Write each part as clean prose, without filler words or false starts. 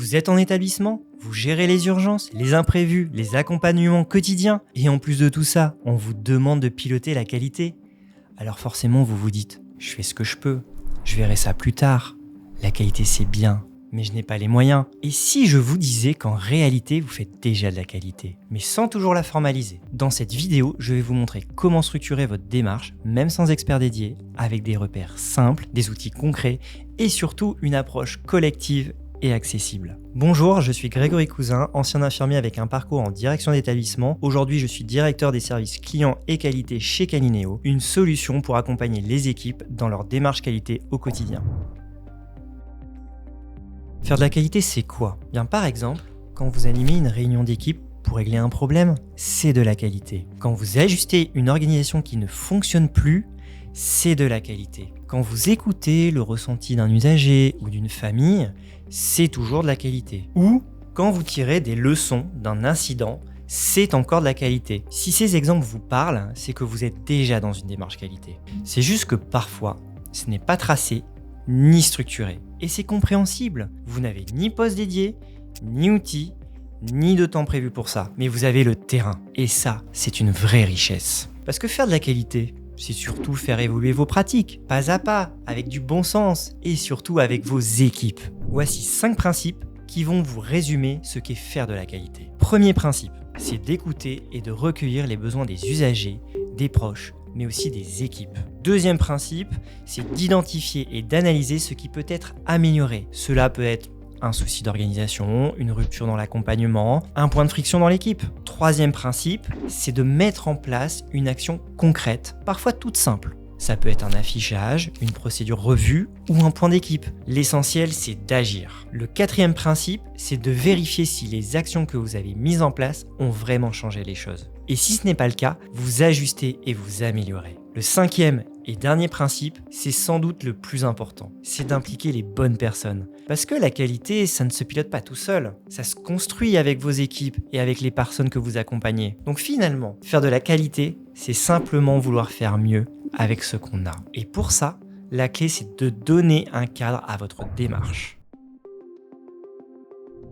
Vous êtes en établissement, vous gérez les urgences, les imprévus, les accompagnements quotidiens, et en plus de tout ça, on vous demande de piloter la qualité. Alors forcément, vous vous dites, je fais ce que je peux, je verrai ça plus tard. La qualité c'est bien, mais je n'ai pas les moyens. Et si je vous disais qu'en réalité, vous faites déjà de la qualité, mais sans toujours la formaliser? Dans cette vidéo, je vais vous montrer comment structurer votre démarche, même sans expert dédié, avec des repères simples, des outils concrets, et surtout une approche collective et accessible. Bonjour, je suis Grégory Cousin, ancien infirmier avec un parcours en direction d'établissement. Aujourd'hui, je suis directeur des services clients et qualité chez Calineo, une solution pour accompagner les équipes dans leur démarche qualité au quotidien. Faire de la qualité, c'est quoi? Bien, par exemple, quand vous animez une réunion d'équipe pour régler un problème, c'est de la qualité. Quand vous ajustez une organisation qui ne fonctionne plus, c'est de la qualité. Quand vous écoutez le ressenti d'un usager ou d'une famille, c'est toujours de la qualité. Ou quand vous tirez des leçons d'un incident, c'est encore de la qualité. Si ces exemples vous parlent, c'est que vous êtes déjà dans une démarche qualité. C'est juste que parfois, ce n'est pas tracé ni structuré. Et c'est compréhensible. Vous n'avez ni poste dédié, ni outils, ni de temps prévu pour ça. Mais vous avez le terrain. Et ça, c'est une vraie richesse. Parce que faire de la qualité, c'est surtout faire évoluer vos pratiques, pas à pas, avec du bon sens et surtout avec vos équipes. Voici 5 principes qui vont vous résumer ce qu'est faire de la qualité. Premier principe, c'est d'écouter et de recueillir les besoins des usagers, des proches, mais aussi des équipes. Deuxième principe, c'est d'identifier et d'analyser ce qui peut être amélioré. Cela peut être un souci d'organisation, une rupture dans l'accompagnement, un point de friction dans l'équipe. Troisième principe, c'est de mettre en place une action concrète, parfois toute simple. Ça peut être un affichage, une procédure revue ou un point d'équipe. L'essentiel, c'est d'agir. Le quatrième principe, c'est de vérifier si les actions que vous avez mises en place ont vraiment changé les choses. Et si ce n'est pas le cas, vous ajustez et vous améliorez. Le cinquième et dernier principe, c'est sans doute le plus important, c'est d'impliquer les bonnes personnes. Parce que la qualité, ça ne se pilote pas tout seul, ça se construit avec vos équipes et avec les personnes que vous accompagnez. Donc finalement, faire de la qualité, c'est simplement vouloir faire mieux avec ce qu'on a. Et pour ça, la clé, c'est de donner un cadre à votre démarche.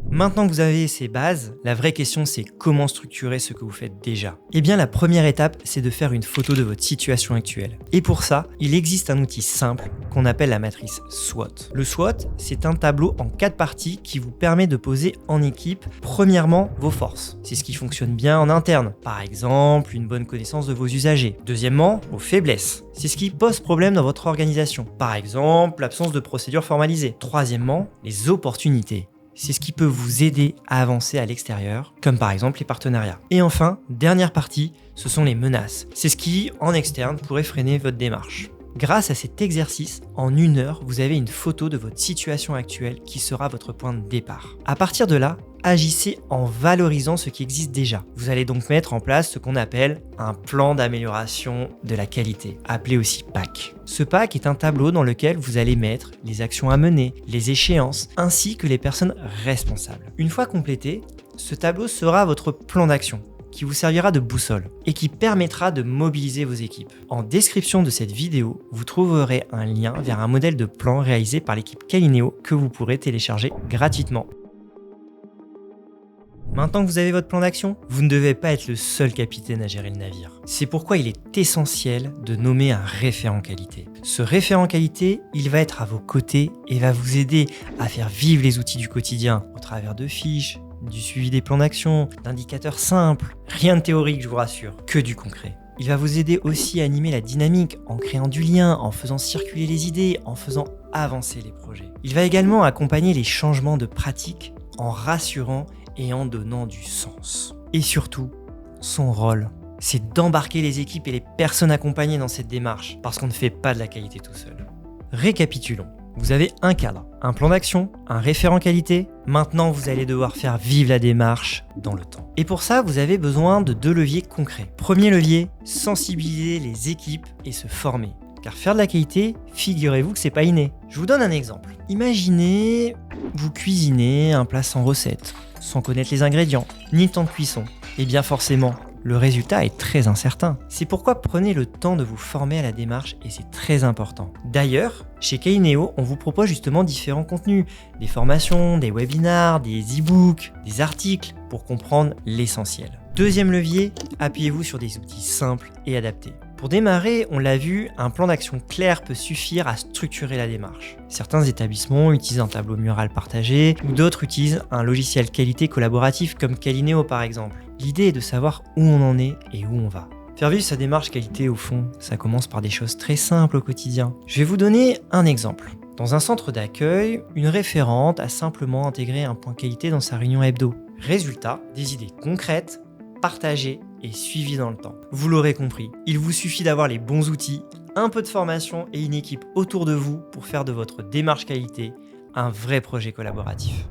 Maintenant que vous avez ces bases, la vraie question c'est comment structurer ce que vous faites déjà. Eh bien la première étape c'est de faire une photo de votre situation actuelle. Et pour ça, il existe un outil simple qu'on appelle la matrice SWOT. Le SWOT, c'est un tableau en 4 parties qui vous permet de poser en équipe, premièrement, vos forces. C'est ce qui fonctionne bien en interne. Par exemple, une bonne connaissance de vos usagers. Deuxièmement, vos faiblesses. C'est ce qui pose problème dans votre organisation. Par exemple, l'absence de procédures formalisées. Troisièmement, les opportunités. C'est ce qui peut vous aider à avancer à l'extérieur, comme par exemple les partenariats. Et enfin, dernière partie, ce sont les menaces. C'est ce qui, en externe, pourrait freiner votre démarche. Grâce à cet exercice, en 1 heure, vous avez une photo de votre situation actuelle qui sera votre point de départ. À partir de là, agissez en valorisant ce qui existe déjà. Vous allez donc mettre en place ce qu'on appelle un plan d'amélioration de la qualité, appelé aussi PAQ. Ce PAQ est un tableau dans lequel vous allez mettre les actions à mener, les échéances, ainsi que les personnes responsables. Une fois complété, ce tableau sera votre plan d'action, qui vous servira de boussole et qui permettra de mobiliser vos équipes. En description de cette vidéo, vous trouverez un lien vers un modèle de plan réalisé par l'équipe Calineo que vous pourrez télécharger gratuitement. Maintenant que vous avez votre plan d'action, vous ne devez pas être le seul capitaine à gérer le navire. C'est pourquoi il est essentiel de nommer un référent qualité. Ce référent qualité, il va être à vos côtés et va vous aider à faire vivre les outils du quotidien au travers de fiches, du suivi des plans d'action, d'indicateurs simples. Rien de théorique, je vous rassure, que du concret. Il va vous aider aussi à animer la dynamique en créant du lien, en faisant circuler les idées, en faisant avancer les projets. Il va également accompagner les changements de pratique en rassurant et en donnant du sens. Et surtout, son rôle, c'est d'embarquer les équipes et les personnes accompagnées dans cette démarche, parce qu'on ne fait pas de la qualité tout seul. Récapitulons. Vous avez un cadre, un plan d'action, un référent qualité. Maintenant, vous allez devoir faire vivre la démarche dans le temps. Et pour ça, vous avez besoin de 2 leviers concrets. Premier levier, sensibiliser les équipes et se former. Car faire de la qualité, figurez-vous que c'est pas inné. Je vous donne un exemple. Imaginez, vous cuisinez un plat sans recette, sans connaître les ingrédients, ni le temps de cuisson. Et bien forcément, le résultat est très incertain. C'est pourquoi prenez le temps de vous former à la démarche et c'est très important. D'ailleurs, chez Kaineo, on vous propose justement différents contenus, des formations, des webinars, des e-books, des articles pour comprendre l'essentiel. Deuxième levier, appuyez-vous sur des outils simples et adaptés. Pour démarrer, on l'a vu, un plan d'action clair peut suffire à structurer la démarche. Certains établissements utilisent un tableau mural partagé ou d'autres utilisent un logiciel qualité collaboratif comme Kaineo par exemple. L'idée est de savoir où on en est et où on va. Faire vivre sa démarche qualité au fond, ça commence par des choses très simples au quotidien. Je vais vous donner un exemple. Dans un centre d'accueil, une référente a simplement intégré un point qualité dans sa réunion hebdo. Résultat, des idées concrètes, partagées et suivies dans le temps. Vous l'aurez compris, il vous suffit d'avoir les bons outils, un peu de formation et une équipe autour de vous pour faire de votre démarche qualité un vrai projet collaboratif.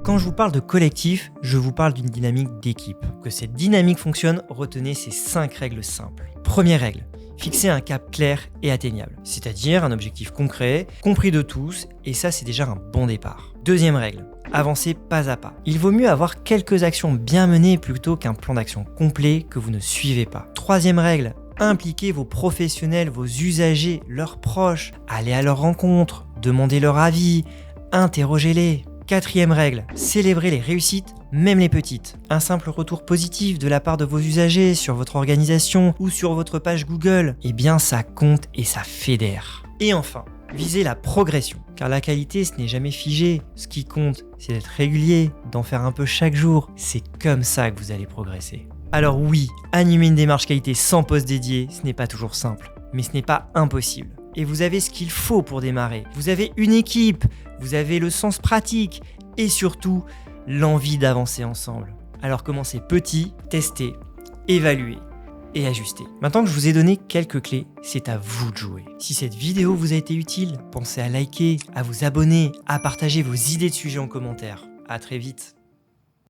Quand je vous parle de collectif, je vous parle d'une dynamique d'équipe. Pour que cette dynamique fonctionne, retenez ces 5 règles simples. Première règle, fixer un cap clair et atteignable, c'est-à-dire un objectif concret, compris de tous, et ça c'est déjà un bon départ. Deuxième règle, avancez pas à pas. Il vaut mieux avoir quelques actions bien menées plutôt qu'un plan d'action complet que vous ne suivez pas. Troisième règle, impliquez vos professionnels, vos usagers, leurs proches, allez à leur rencontre, demandez leur avis, interrogez-les. Quatrième règle, célébrez les réussites, même les petites. Un simple retour positif de la part de vos usagers sur votre organisation ou sur votre page Google, eh bien ça compte et ça fédère. Et enfin, visez la progression, car la qualité ce n'est jamais figé. Ce qui compte, c'est d'être régulier, d'en faire un peu chaque jour. C'est comme ça que vous allez progresser. Alors oui, animer une démarche qualité sans poste dédié, ce n'est pas toujours simple, mais ce n'est pas impossible. Et vous avez ce qu'il faut pour démarrer. Vous avez une équipe, vous avez le sens pratique et surtout l'envie d'avancer ensemble. Alors commencez petit, testez, évaluez et ajustez. Maintenant que je vous ai donné quelques clés, c'est à vous de jouer. Si cette vidéo vous a été utile, pensez à liker, à vous abonner, à partager vos idées de sujets en commentaire. À très vite.